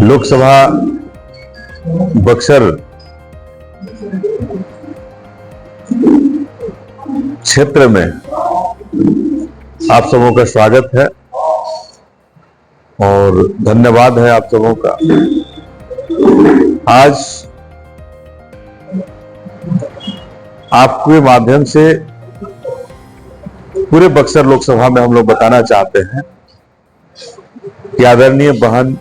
लोकसभा बक्सर क्षेत्र में आप सबों का स्वागत है और धन्यवाद है आप सबों का। आज आपके माध्यम से पूरे बक्सर लोकसभा में हम लोग बताना चाहते हैं कि आदरणीय बहन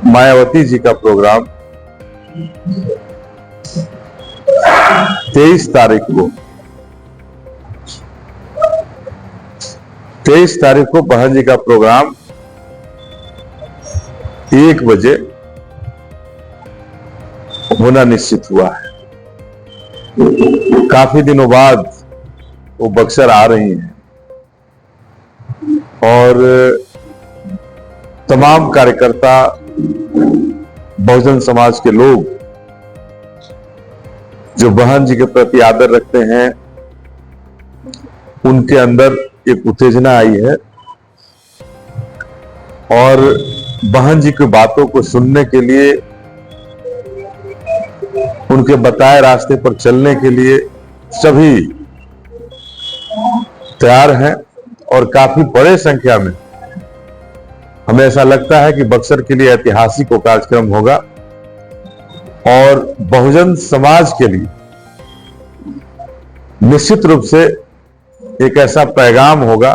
मायावती जी का प्रोग्राम 23 तारीख को बहन जी का प्रोग्राम 1 बजे होना निश्चित हुआ है। काफी दिनों बाद वो बक्सर आ रही हैं और तमाम कार्यकर्ता, बहुजन समाज के लोग जो बहन जी के प्रति आदर रखते हैं, उनके अंदर एक उत्तेजना आई है और बहन जी की बातों को सुनने के लिए, उनके बताए रास्ते पर चलने के लिए सभी तैयार हैं और काफी बड़े संख्या में हमें ऐसा लगता है कि बक्सर के लिए ऐतिहासिक कार्यक्रम होगा और बहुजन समाज के लिए निश्चित रूप से एक ऐसा पैगाम होगा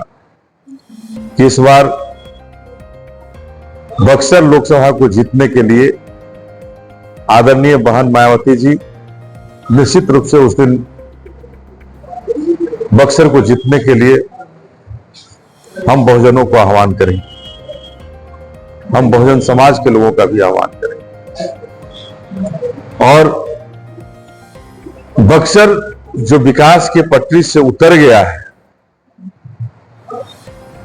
कि इस बार बक्सर लोकसभा को जीतने के लिए आदरणीय बहन मायावती जी निश्चित रूप से उस दिन बक्सर को जीतने के लिए हम बहुजनों को आह्वान करेंगे, हम बहुजन समाज के लोगों का भी आह्वान करेंगे। और बक्सर जो विकास के पटरी से उतर गया है,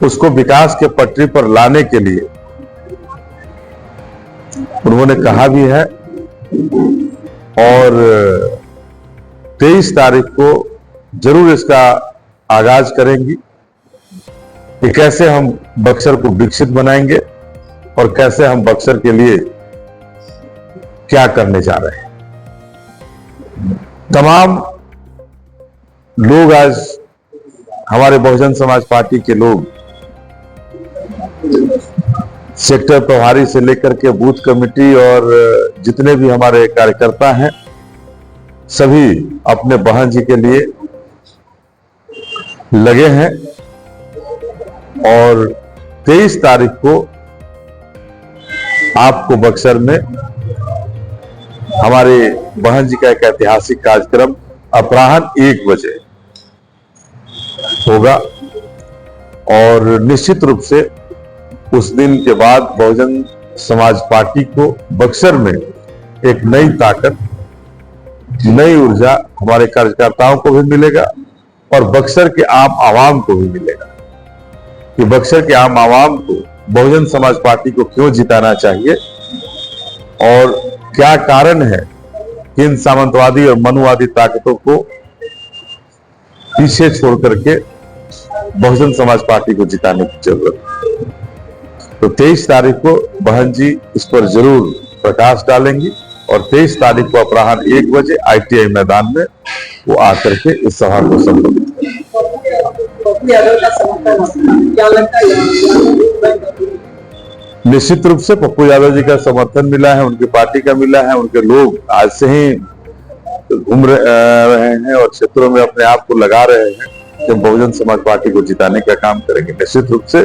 उसको विकास के पटरी पर लाने के लिए उन्होंने कहा भी है और 23 तारीख को जरूर इसका आगाज करेंगी कि कैसे हम बक्सर को विकसित बनाएंगे और कैसे हम बक्सर के लिए क्या करने जा रहे हैं। तमाम लोग आज हमारे बहुजन समाज पार्टी के लोग सेक्टर प्रभारी से लेकर के बूथ कमेटी और जितने भी हमारे कार्यकर्ता हैं, सभी अपने बहन जी के लिए लगे हैं और 23 तारीख को आपको बक्सर में हमारे बहन जी का एक ऐतिहासिक कार्यक्रम अपराह्न 1 बजे होगा और निश्चित रूप से उस दिन के बाद बहुजन समाज पार्टी को बक्सर में एक नई ताकत, नई ऊर्जा हमारे कार्यकर्ताओं को भी मिलेगा और बक्सर के आम आवाम को भी मिलेगा कि बक्सर के आम आवाम को बहुजन समाज पार्टी को क्यों जिताना चाहिए और क्या कारण है कि इन सामंतवादी और मनुवादी ताकतों को पीछे छोड़ करके बहुजन समाज पार्टी को जिताने की जरूरत है। तो 23 तारीख को बहन जी इस पर जरूर प्रकाश डालेंगी और 23 तारीख को अपराह्न 1 बजे ITI मैदान में वो आकर के इस सभा को संबोधित निश्चित रूप से पप्पू यादव जी का समर्थन मिला है, उनकी पार्टी का मिला है। उनके लोग आज से ही घूम रहे हैं और क्षेत्रों में अपने आप को लगा रहे हैं कि बहुजन समाज पार्टी को जिताने का काम करेंगे। निश्चित रूप से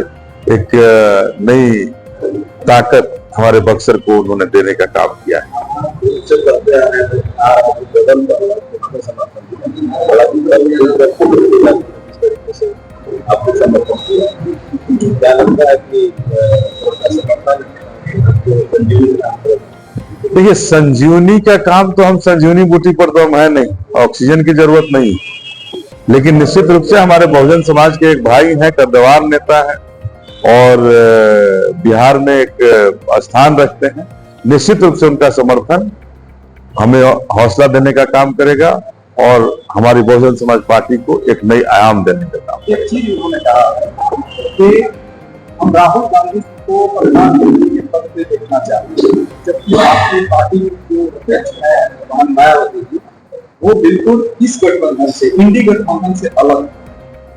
एक नई ताकत हमारे बक्सर को उन्होंने देने का काम किया है। देखिए, संजीवनी का काम तो हम संजीवनी बूटी पर तो हम है नहीं, ऑक्सीजन की जरूरत नहीं, लेकिन निश्चित रूप से हमारे बहुजन समाज के एक भाई हैं, कद्दावर नेता है और बिहार में एक स्थान रखते हैं। निश्चित रूप से उनका समर्थन हमें हौसला देने का काम करेगा और हमारी बहुजन समाज पार्टी को एक नई आयाम देने का काम। एक चीज उन्होंने कहा कि हम राहुल गांधी को प्रधानमंत्री के पद पे देखना चाहते हैं, जबकि आपकी पार्टी जो अध्यक्ष है बहन मायावती जी, वो बिल्कुल इस गठबंधन से, इंडी गठबंधन से अलग।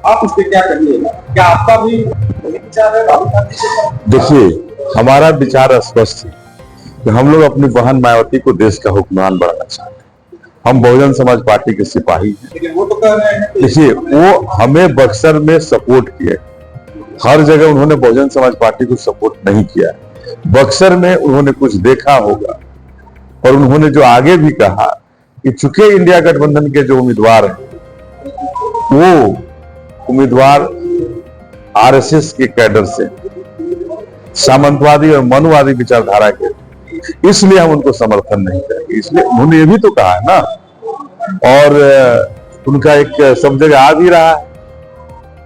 आप उस पर क्या कहिएगा? क्या आपका भी वही विचार है राहुल गांधी के? देखिए, हमारा विचार स्पष्ट है कि हम लोग अपनी बहन मायावती को देश का हुक्मरान बनाना चाहते हैं। हम बहुजन समाज पार्टी के सिपाही हैं। लेकिन वो तो कह रहे हैं, देखिए, वो हमें बक्सर में सपोर्ट किए, हर जगह उन्होंने बहुजन समाज पार्टी को सपोर्ट नहीं किया। बक्सर में उन्होंने कुछ देखा होगा और उन्होंने जो आगे भी कहा कि चूंकि इंडिया गठबंधन के जो उम्मीदवार हैं वो उम्मीदवार आरएसएस के कैडर से, सामंतवादी और मनुवादी विचारधारा के, इसलिए हम उनको समर्थन नहीं करेंगे। इसलिए उन्होंने ये भी तो कहा है ना, और उनका एक सब जगह आ भी रहा है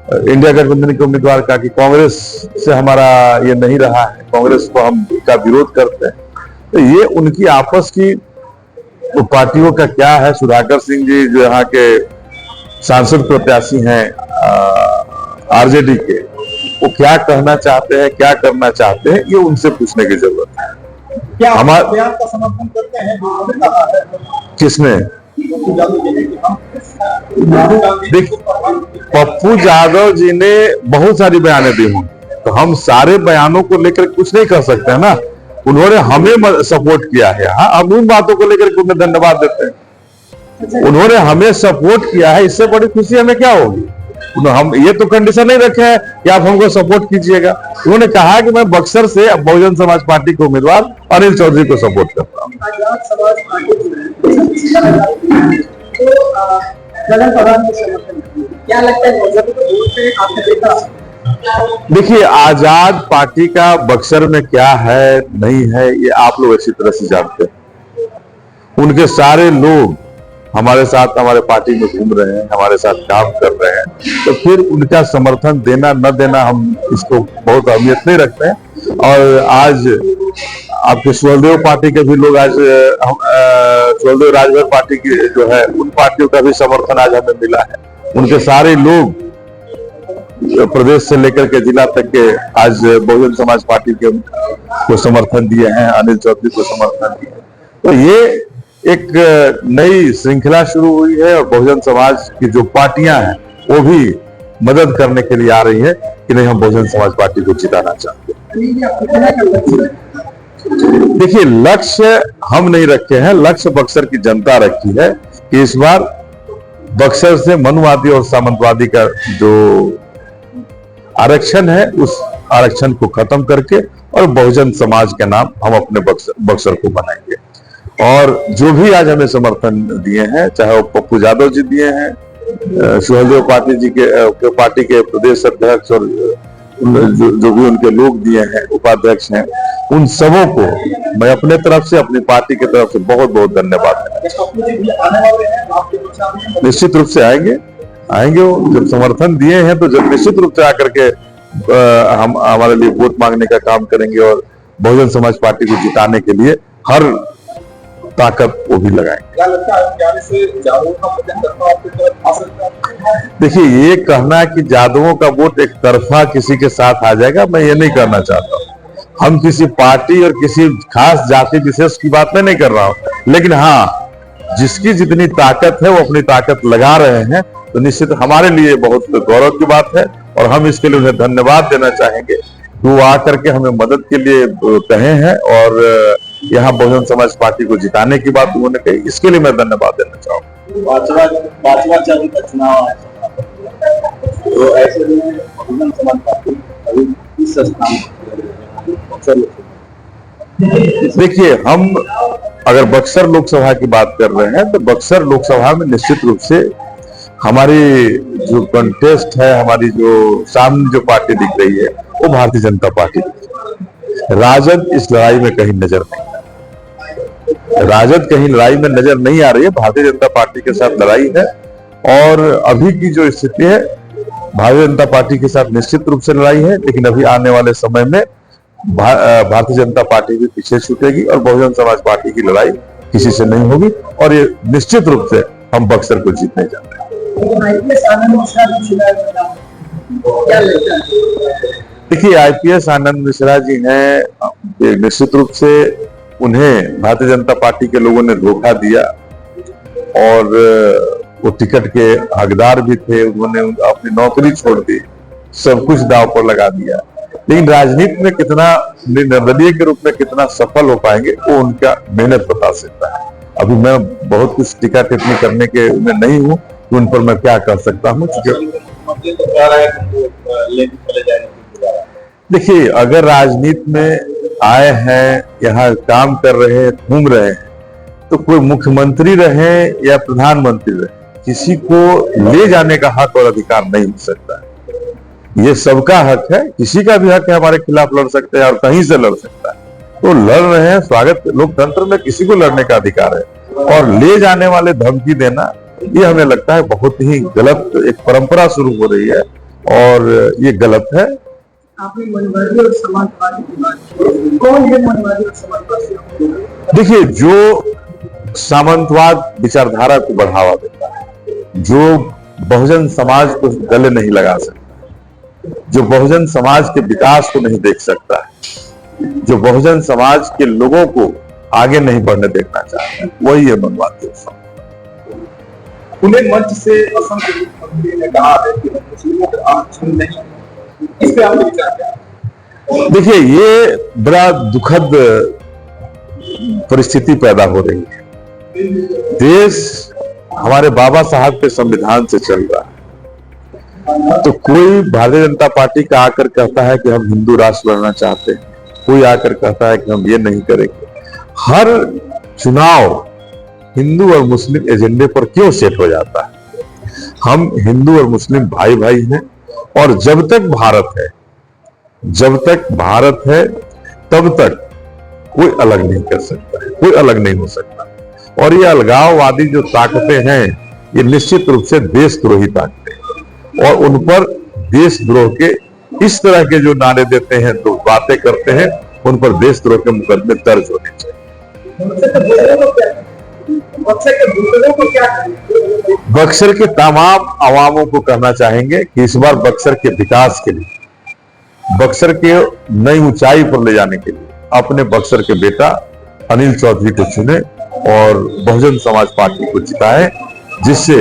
इंडिया गठबंधन के उम्मीदवार का कि कांग्रेस से हमारा ये नहीं रहा है, कांग्रेस को हम का विरोध करते हैं। तो ये उनकी आपस की पार्टियों का क्या है। सुधाकर सिंह जी जो यहाँ के सांसद प्रत्याशी हैं आरजेडी के, वो क्या कहना चाहते हैं, क्या करना चाहते हैं, ये उनसे पूछने की जरूरत है। क्या हमारे बयान का समर्थन करते हैं? किसने? देखिए, पप्पू यादव जी ने बहुत सारी बयानें दी हों, तो हम सारे बयानों को लेकर कुछ नहीं कर सकते हैं ना। उन्होंने हमें सपोर्ट किया है, हाँ, हम उन बातों को लेकर उन्हें धन्यवाद देते हैं। उन्होंने हमें सपोर्ट किया है, इससे बड़ी खुशी हमें क्या होगी। हम ये तो कंडीशन नहीं रखे हैं कि आप हमको सपोर्ट कीजिएगा। उन्होंने कहा कि मैं बक्सर से बहुजन समाज पार्टी के उम्मीदवार अनिल चौधरी को सपोर्ट करता हूँ। देखिए, आजाद पार्टी का बक्सर में क्या है नहीं है ये आप लोग अच्छी तरह से जानते हैं। उनके सारे लोग हमारे साथ, हमारे पार्टी में घूम रहे हैं, हमारे साथ काम कर रहे हैं, तो फिर उनका समर्थन देना न देना हम इसको बहुत अहमियत नहीं रखते हैं। और आज आपके सुहलदेव पार्टी के भी लोग, आज सुहलदेव राजभर पार्टी की जो है, उन पार्टियों का भी समर्थन आज हमें मिला है। उनके सारे लोग प्रदेश से लेकर के जिला तक के आज बहुजन समाज पार्टी के को समर्थन दिए हैं, अनिल चौधरी को समर्थन दिए हैं। तो ये एक नई श्रृंखला शुरू हुई है और बहुजन समाज की जो पार्टियां हैं वो भी मदद करने के लिए आ रही है कि नहीं, हम बहुजन समाज पार्टी को जिताना चाहते हैं। देखिए, लक्ष्य हम नहीं रखे हैं, लक्ष्य बक्सर की जनता रखी है कि इस बार बक्सर से मनुवादी और सामंतवादी का जो आरक्षण है उस आरक्षण को खत्म करके और बहुजन समाज के नाम हम अपने बक्सर को बनाएंगे। और जो भी आज हमें समर्थन दिए हैं, चाहे वो पप्पू यादव जी दिए हैं, सुहलदेव पार्टी जी के पार्टी के प्रदेश अध्यक्ष, और जो भी उनके लोग दिए हैं, उपाध्यक्ष हैं, उन सबों को मैं अपने तरफ से, अपनी पार्टी की तरफ से बहुत बहुत धन्यवाद देना। निश्चित रूप से आएंगे वो जब समर्थन दिए हैं तो जब निश्चित रूप से आकर के हम हमारे लिए वोट मांगने का काम करेंगे और बहुजन समाज पार्टी को जिताने के लिए हर ताकत वो भी लगाएंगे। देखिए, ये कहना कि यादवों का वोट एक तरफा किसी के साथ आ जाएगा, मैं ये नहीं करना चाहता हूँ। हम किसी पार्टी और किसी खास जाति विशेष की बात में नहीं कर रहा हूँ, लेकिन हाँ, जिसकी जितनी ताकत है वो अपनी ताकत लगा रहे हैं, तो निश्चित हमारे लिए बहुत गौरव की बात है और हम इसके लिए उन्हें धन्यवाद देना चाहेंगे। वो आकर के हमें मदद के लिए कहे हैं और यहाँ बहुजन समाज पार्टी को जिताने की बात उन्होंने कही, इसके लिए मैं धन्यवाद देना चाहूँगा। पांचवा चरण का चुनाव है, तो ऐसे में बहुजन समाज पार्टी अभी किस स्थान पर? देखिए, हम अगर बक्सर लोकसभा की बात कर रहे हैं तो बक्सर लोकसभा में निश्चित रूप से हमारी जो कंटेस्ट है, हमारी जो सामने जो पार्टी दिख रही है वो भारतीय जनता पार्टी। राजद इस लड़ाई में कहीं नजर नहीं, राजद कहीं लड़ाई में नजर नहीं आ रही है, भारतीय जनता पार्टी के साथ लड़ाई है। और अभी की जो स्थिति है, भारतीय जनता पार्टी के साथ निश्चित रूप से लड़ाई है, लेकिन अभी आने वाले समय में भारतीय जनता पार्टी भी पीछे छूटेगी और बहुजन समाज पार्टी की लड़ाई किसी से नहीं होगी और ये निश्चित रूप से हम बक्सर को जीतने जा रहे हैं। देखिए, आईपीएस आनंद मिश्रा जी हैं, निश्चित रूप से उन्हें भारतीय जनता पार्टी के लोगों ने धोखा दिया और वो टिकट के हकदार भी थे। उन्होंने अपनी नौकरी छोड़ दी, सब कुछ दांव पर लगा दिया। लेकिन राजनीति में कितना निर्दलीय के रूप में कितना सफल हो पाएंगे वो उनका मेहनत बता सकता है। अभी मैं बहुत कुछ टीका टिप्पणी करने के में नहीं हूँ कि उन पर मैं क्या कर सकता हूँ। देखिए, अगर राजनीति में आए हैं, यहाँ काम कर रहे हैं, घूम रहे हैं, तो कोई मुख्यमंत्री रहे या प्रधानमंत्री रहे, किसी को ले जाने का हक और अधिकार नहीं हो सकता है। ये सबका हक है, किसी का भी हक है हमारे खिलाफ लड़ सकते हैं और कहीं से लड़ सकता है। तो लड़ रहे हैं, स्वागत। लोकतंत्र में किसी को लड़ने का अधिकार है और ले जाने वाले धमकी देना, ये हमें लगता है बहुत ही गलत एक परंपरा शुरू हो रही है और ये गलत है। आपने मनवादी और समाजवादी की बात की, कौन है मनवादी और समाजवादी? देखिए, जो सामंतवाद विचारधारा को बढ़ावा देता है, जो बहुजन समाज को गले नहीं लगा सकता, जो बहुजन समाज के विकास को नहीं देख सकता है, जो बहुजन समाज के लोगों को आगे नहीं बढ़ने देखना चाहता है, वही है मनवादी। खुले मंच से असम के मुख्यमंत्री ने कहा है कि मुस्लिमों को आरक्षण नहीं, इस पे आपके विचार क्या है? देखिए, ये बड़ा दुखद परिस्थिति पैदा हो रही है। देश हमारे बाबा साहब के संविधान से चल रहा है, तो कोई भारतीय जनता पार्टी का आकर कहता है कि हम हिंदू राष्ट्र बनना चाहते हैं, कोई आकर कहता है कि हम ये नहीं करेंगे। हर चुनाव हिंदू और मुस्लिम एजेंडे पर क्यों सेट हो जाता है? हम हिंदू और मुस्लिम भाई भाई हैं और जब तक भारत है तब तक कोई अलग नहीं कर सकता है, कोई अलग नहीं हो सकता। और ये अलगाववादी जो ताकतें हैं, ये निश्चित रूप से देशद्रोही ताकतें हैं और उन पर देशद्रोह के इस तरह के जो नारे देते हैं, तो बातें करते हैं, उन पर देशद्रोह के मुकदमे दर्ज होने चाहिए। बक्सर के तमाम अवामों को कहना चाहेंगे कि इस बार बक्सर के विकास के लिए, बक्सर के नई ऊंचाई पर ले जाने के लिए अपने बक्सर के बेटा अनिल चौधरी को चुने और बहुजन समाज पार्टी को जिताए, जिससे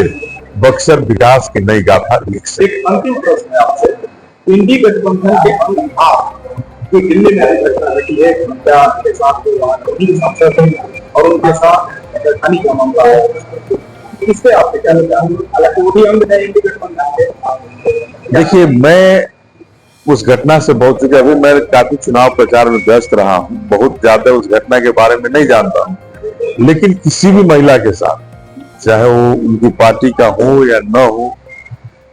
बक्सर विकास की नई गाथा लिख सके। एक अंतिम प्रश्न है आपसे, इंडी गठबंधन के अंग जो दिल्ली में घटना घटी है, के साथ और उनके साथ राजधानी का मामला है, इससे आप क्या लगता है? हालांकि वो भी अंग है इंडी गठबंधन के। देखिए, मैं उस घटना से बहुत, चुके अभी मैं काफी चुनाव प्रचार में व्यस्त रहा हूं, बहुत ज्यादा उस घटना के बारे में नहीं जानता हूं, लेकिन किसी भी महिला के साथ, चाहे वो उनकी पार्टी का हो या न हो,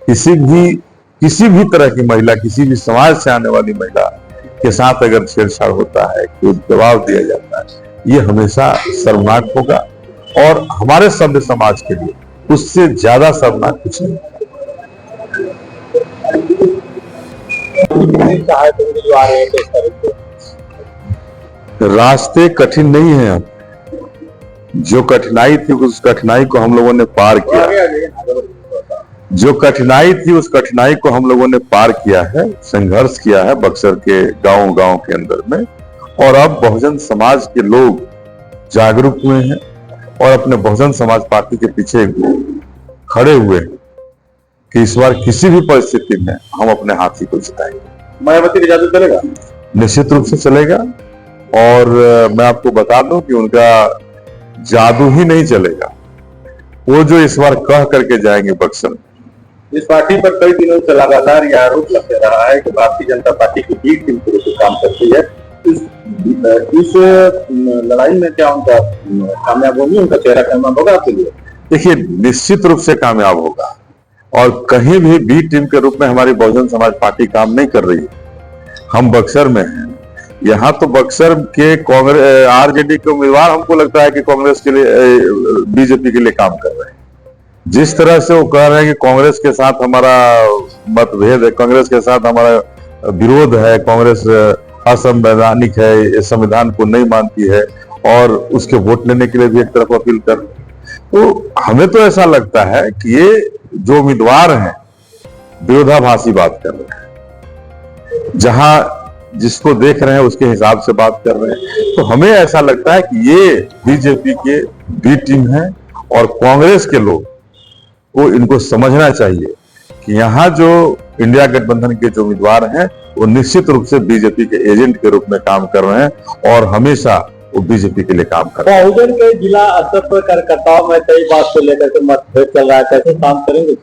किसी भी तरह की महिला, किसी भी समाज से आने वाली महिला के साथ अगर छेड़छाड़ होता है, कोई दबाव दिया जाता है, ये हमेशा शर्मनाक होगा और हमारे सभ्य समाज के लिए उससे ज्यादा शर्मनाक कुछ नहीं। रास्ते कठिन नहीं है। अब जो कठिनाई थी, उस कठिनाई को हम लोगों ने पार किया। जो कठिनाई थी, उस कठिनाई को हम लोगों ने पार किया है, संघर्ष किया है बक्सर के गांव के अंदर में। और अब बहुजन समाज के लोग जागरूक हुए हैं और अपने बहुजन समाज पार्टी के पीछे खड़े हुए हैं कि इस बार किसी भी परिस्थिति में हम अपने हाथी को जिताएंगे। मायावती का जादू चलेगा? निश्चित रूप से चलेगा। और मैं आपको बता दूं कि उनका जादू ही नहीं चलेगा, वो जो इस बार कह करके जाएंगे बक्सर। इस पार्टी पर कई दिनों से लगातार यह आरोप लगते रहा है कि भारतीय जनता पार्टी की बी टीम के रूप में काम करती है। इस लड़ाई में क्या उनका कामयाब होगी, उनका चेहरा कामयाब होगा आपके लिए? देखिए, निश्चित रूप से कामयाब होगा और कहीं भी बी टीम के रूप में हमारी बहुजन समाज पार्टी काम नहीं कर रही है। हम बक्सर में हैं, यहाँ तो बक्सर के कांग्रेस आरजेडी के उम्मीदवार हमको लगता है कि कांग्रेस के लिए, बीजेपी के लिए काम कर रहे हैं। जिस तरह से वो कह रहे हैं कि कांग्रेस के साथ हमारा मतभेद है, कांग्रेस के साथ हमारा विरोध है, कांग्रेस असंवैधानिक है, इस संविधान को नहीं मानती है और उसके वोट लेने के लिए भी एक तरफ अपील कर, तो हमें तो ऐसा लगता है कि ये जो उम्मीदवार हैं विरोधाभासी बात कर रहे हैं। जहां जिसको देख रहे हैं उसके हिसाब से बात कर रहे हैं। तो हमें ऐसा लगता है कि ये बीजेपी के बी टीम है और कांग्रेस के लोग को इनको समझना चाहिए कि यहाँ जो इंडिया गठबंधन के जो उम्मीदवार हैं वो निश्चित रूप से बीजेपी के एजेंट के रूप में काम कर रहे हैं और हमेशा वो बीजेपी के लिए काम कर रहे हैं। बहुजन के जिला स्तर पर कार्यकर्ताओं में कई बात को लेकर के मतभेद चल रहा है, कैसे काम करेंगे?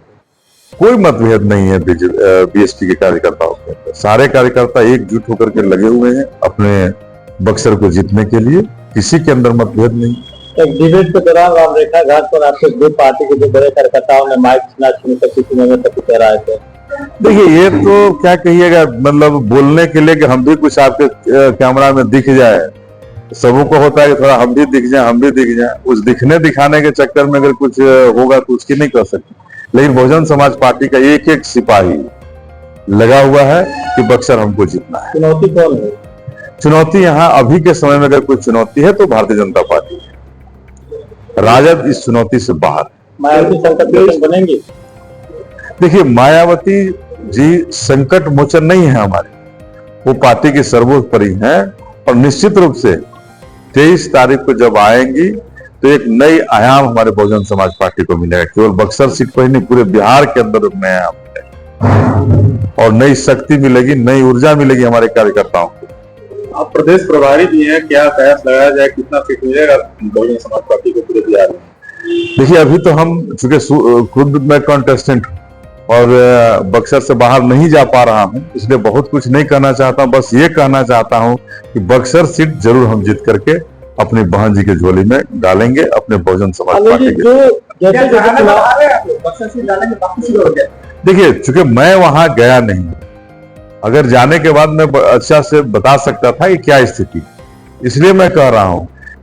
कोई मतभेद नहीं है बीएसपी के कार्यकर्ताओं के अंदर। सारे कार्यकर्ता एकजुट होकर के लगे हुए हैं अपने बक्सर को जीतने के लिए, किसी के अंदर मतभेद नहीं। एक डिबेट के दौरान रामरेखा घाट पर आपके दो पार्टी के जो बड़े कार्यकर्ताओं ने माइक छीना छीन कर चुने में तक कह रहे थे। देखिए ये तो क्या कहिएगा, मतलब बोलने के लिए कि हम भी कुछ आपके कैमरा में दिख जाए, सबों को होता है कि थोड़ा हम भी दिख जाए, हम भी दिख जाए। उस दिखने दिखाने के चक्कर में अगर कुछ होगा तो उसकी नहीं कर सकते। लेकिन बहुजन समाज पार्टी का एक एक सिपाही लगा हुआ है कि बक्सर हमको जीतना है। चुनौती कौन है? चुनौती यहाँ अभी के समय में अगर कोई चुनौती है तो भारतीय जनता पार्टी है। राजद इस चुनौती से बाहर। मायावती संकट मोचन बनेंगे? देखिए मायावती जी संकट मोचन नहीं है हमारे, वो पार्टी की सर्वोपरि हैं और निश्चित रूप से 23 तारीख को जब आएंगी तो एक नई आयाम हमारे बहुजन समाज पार्टी को मिलेगा। केवल बक्सर सीट पर ही नहीं, पूरे बिहार के अंदर नया आयाम मिलेगा और नई शक्ति मिलेगी, नई ऊर्जा मिलेगी हमारे कार्यकर्ताओं को। आप प्रदेश प्रभारी भी हैं, क्या कयास लगाया जाए, कितना सीट मिलेगा बहुजन समाज पार्टी को पूरे बिहार में? देखिए अभी तो हम चूंकि खुद मैं कॉन्टेस्टेंट और बक्सर से बाहर नहीं जा पा रहा हूं, इसलिए बहुत कुछ नहीं कहना चाहता हूं। बस ये कहना चाहता हूं कि बक्सर सीट जरूर हम जीत करके अपनी बहन जी की झोली में डालेंगे, अपने बहुजन समाज पार्टी के। देखिए चूंकि मैं वहां गया नहीं, अगर जाने के बाद मैं अच्छा से बता सकता था कि क्या स्थिति, इसलिए मैं कह रहा हूं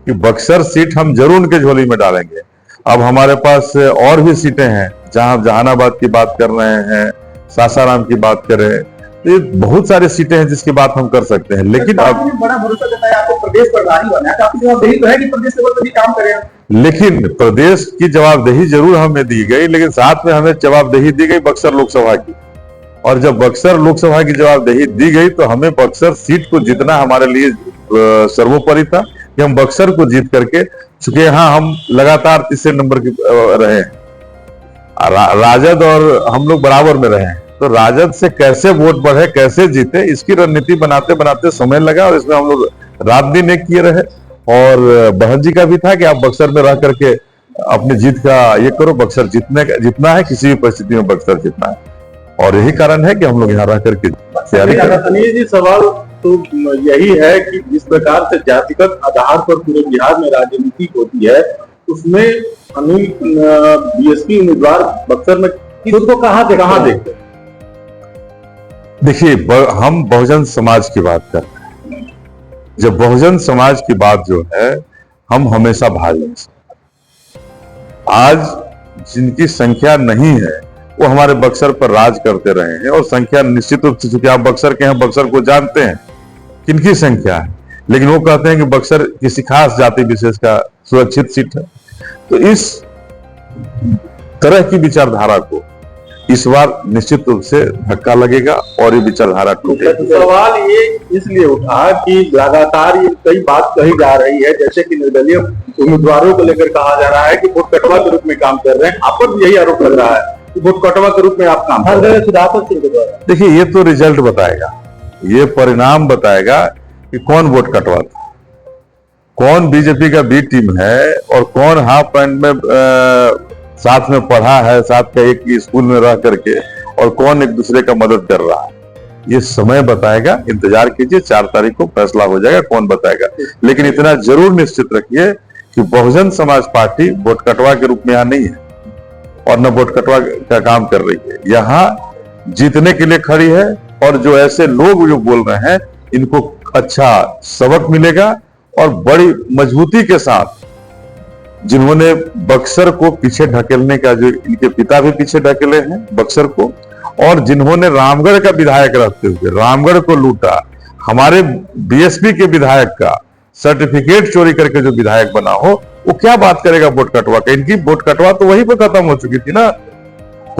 कि बक्सर सीट हम जरूर उनके झोली में डालेंगे। अब हमारे पास और भी सीटें हैं, जहां जहानाबाद की बात कर रहे हैं, सासाराम की बात करें, तो ये बहुत सारी सीटें हैं जिसकी बात हम कर सकते हैं। लेकिन अब बड़ा भरोसा जताया आपको प्रदेश प्रभारी बनना है, तो आपकी जवाबदेही तो है कि प्रदेश लेवल पर भी काम करें। लेकिन प्रदेश की जवाबदेही जरूर हमें दी गई, लेकिन साथ में हमें जवाबदेही दी गई बक्सर लोकसभा की। और जब बक्सर लोकसभा की जवाबदेही दी गई तो हमें बक्सर सीट को जीतना हमारे लिए सर्वोपरि था कि हम बक्सर को जीत करके, चूंकि यहाँ हम लगातार तीसरे नंबर की रहे हैं, राजद और हम लोग बराबर में रहे हैं, तो राजद से कैसे वोट बढ़े, कैसे जीते, इसकी रणनीति बनाते बनाते समय लगा और इसमें हम लोग रात दिन एक किए रहे। और बहन जी का भी था कि आप बक्सर में रह करके अपनी जीत का ये करो, बक्सर जीतना है, किसी भी परिस्थिति में बक्सर जीतना है। और यही कारण है कि हम लोग यहाँ रह करके तैयारी कर रहे हैं। अनिल जी सवाल तो यही है कि जिस प्रकार से जातिगत आधार पर पूरे बिहार में राजनीति होती है, उसमें अनिल बीएसपी उम्मीदवार बक्सर में किसको कहाँ देखते? देखिए हम बहुजन समाज की बात कर रहे हैं। जब बहुजन समाज की बात जो है, हम हमेशा भारी हैं। आज जिनकी संख्या नहीं है वो हमारे बक्सर पर राज करते रहे हैं और संख्या निश्चित रूप से, चूंकि आप बक्सर के हैं, बक्सर को जानते हैं किनकी संख्या है, लेकिन वो कहते हैं कि बक्सर किसी खास जाति विशेष का सुरक्षित सीट है। तो इस तरह की विचारधारा को इस बार निश्चित रूप से धक्का लगेगा और ये विचारधारा टूटेगी। सवाल ये इसलिए उठा कि लगातार ये कई बात कही जा रही है, जैसे कि निर्दलीय उम्मीदवारों को लेकर कहा जा रहा है कि वोट कटवा के रूप में काम कर रहे हैं। आप पर भी यही आरोप लग रहा है कि वोट कटवा के रूप में आप काम कर रहे हैं। देखिए ये तो रिजल्ट बताएगा, ये परिणाम बताएगा कि कौन वोट कटवाता, कौन बीजेपी का बी टीम है और कौन हाफ पैंट में साथ में पढ़ा है, साथ का एक स्कूल में रह करके, और कौन एक दूसरे का मदद कर रहा है। ये समय बताएगा, इंतजार कीजिए, 4 तारीख को फैसला हो जाएगा कौन बताएगा। लेकिन इतना जरूर निश्चित रखिए कि बहुजन समाज पार्टी वोट कटवा के रूप में यहाँ नहीं है और न वोट कटवा का काम कर रही है, यहाँ जीतने के लिए खड़ी है। और जो ऐसे लोग जो बोल रहे हैं, इनको अच्छा सबक मिलेगा और बड़ी मजबूती के साथ, जिन्होंने बक्सर को पीछे ढकेलने का, जो इनके पिता भी पीछे ढकेले हैं बक्सर को, और जिन्होंने रामगढ़ का विधायक रहते हुए रामगढ़ को लूटा, हमारे बीएसपी के विधायक का सर्टिफिकेट चोरी करके जो विधायक बना हो, वो क्या बात करेगा वोट कटवा का? इनकी वोट कटवा तो वहीं पर खत्म हो चुकी थी ना।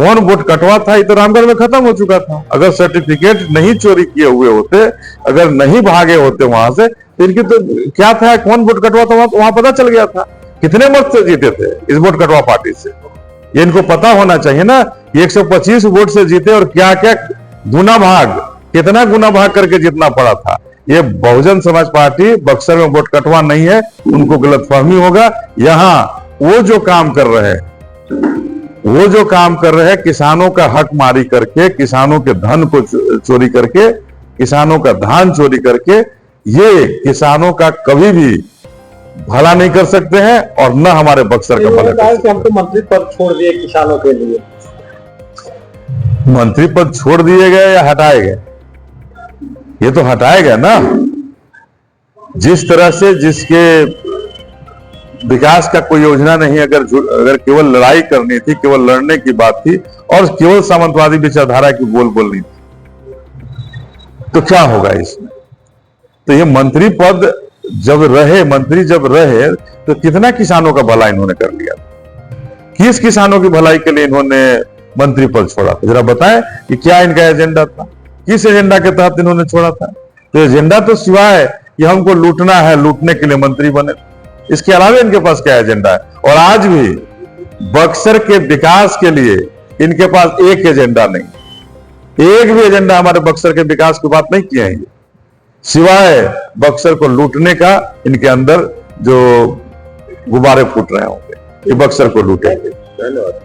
कौन वोट कटवा था ये तो रामगढ़ में खत्म हो चुका था। अगर सर्टिफिकेट नहीं चोरी किए हुए होते, अगर नहीं भागे होते वहां से, तो इनकी तो क्या था, कौन वोट कटवा था वहां पता चल गया था। कितने मत से जीते थे इस वोट कटवा पार्टी से, ये इनको पता होना चाहिए ना। 125 वोट से जीते और क्या क्या गुना भाग, कितना गुना भाग करके जीतना पड़ा था। ये बहुजन समाज पार्टी बक्सर में वोट कटवा नहीं है, उनको गलतफहमी होगा। यहां वो जो काम कर रहे हैं, वो जो काम कर रहे हैं किसानों का हक मारी करके, किसानों के धन को चोरी करके, किसानों का धान चोरी करके, ये किसानों का कभी भी भला नहीं कर सकते हैं और न हमारे बक्सर का भला कर सकते हैं। हम तो मंत्री पद छोड़ दिए किसानों के लिए। मंत्री पद छोड़ दिए गए या हटाए गए? ये तो हटाए गए ना। जिस तरह से जिसके विकास का कोई योजना नहीं, अगर केवल लड़ाई करनी थी, केवल लड़ने की बात थी और केवल सामंतवादी विचारधारा की बोलनी थी, तो क्या होगा इसमें? तो ये मंत्री पद जब रहे तो कितना किसानों का भला इन्होंने कर लिया? किस किसानों की भलाई के लिए इन्होंने मंत्री पद छोड़ा था? जरा बताएं कि क्या इनका एजेंडा था, किस एजेंडा के तहत इन्होंने छोड़ा था? तो एजेंडा तो सिवाय कि हमको लूटना है, लूटने के लिए मंत्री बने, इसके अलावा इनके पास क्या एजेंडा है? और आज भी बक्सर के विकास के लिए इनके पास एक एजेंडा नहीं, एक भी एजेंडा हमारे बक्सर के विकास की बात नहीं किए हैं, सिवाय बक्सर को लूटने का। इनके अंदर जो गुब्बारे फूट रहे होंगे कि बक्सर को लूटेंगे। धन्यवाद।